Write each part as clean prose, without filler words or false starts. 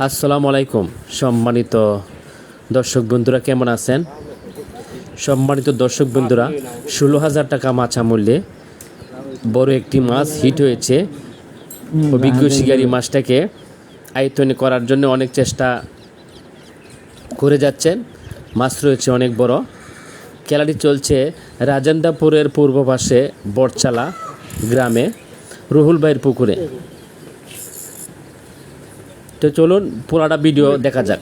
আসসালামু আলাইকুম সম্মানিত দর্শক বন্ধুরা, কেমন আছেন? সম্মানিত দর্শক বন্ধুরা, 16,000 টাকা মাছা মূল্যে বড় একটি মাছ হিট হয়েছে। অভিজ্ঞ শিকারী মাছটাকে আয়ত্তনে করার জন্য অনেক চেষ্টা করে যাচ্ছেন। মাছ রয়েছে অনেক বড়। খেলাটি চলছে রাজেন্দ্রপুরের পূর্ব পাশে বটচালা গ্রামে রুহুল ভাইয়ের পুকুরে। তো চলুন পুরাটা ভিডিও দেখা যাক।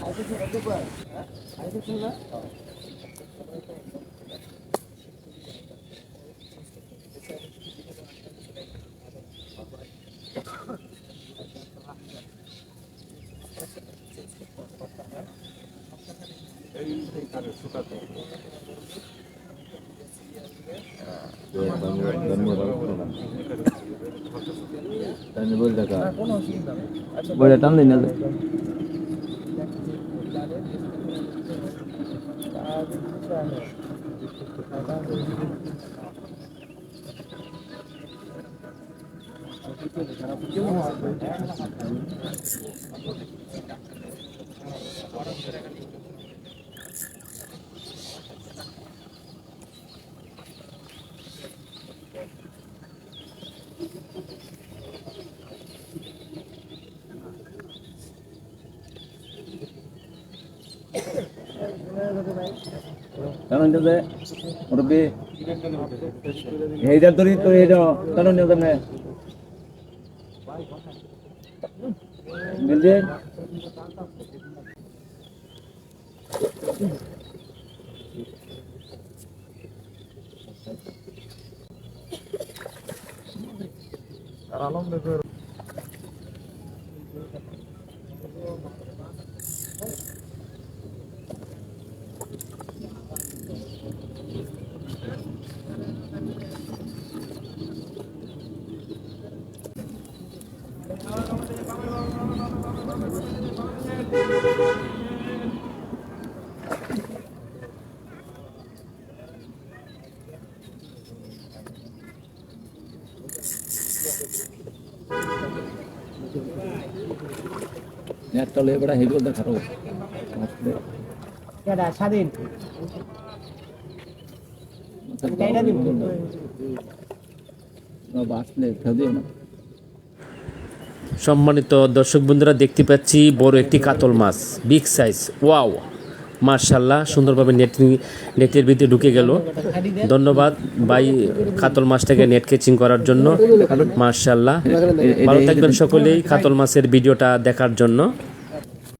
বইটা টান দিন না কারণ যে মুরব্বী এইটার ধরি তো এইটা কারণ নিয়ে যাবে মিলছে নেটটা লয়ে বড় হেডো দেখারো কেডা স্বাধীন কেডা দিব না বাসলে খাদিও না। সম্মানিত দর্শক বন্ধুরা, দেখতে পাচ্ছি বড় একটি কাতল মাছ, বিগ সাইজ। ওয়াও, মার্শাল্লাহ, সুন্দরভাবে নেটের ভিতরে ঢুকে গেল। ধন্যবাদ ভাই কাতল মাছটাকে নেট ক্যাচিং করার জন্য। মার্শাল্লাহ, ভালো থাকবেন সকলেই কাতল মাছের ভিডিওটা দেখার জন্য।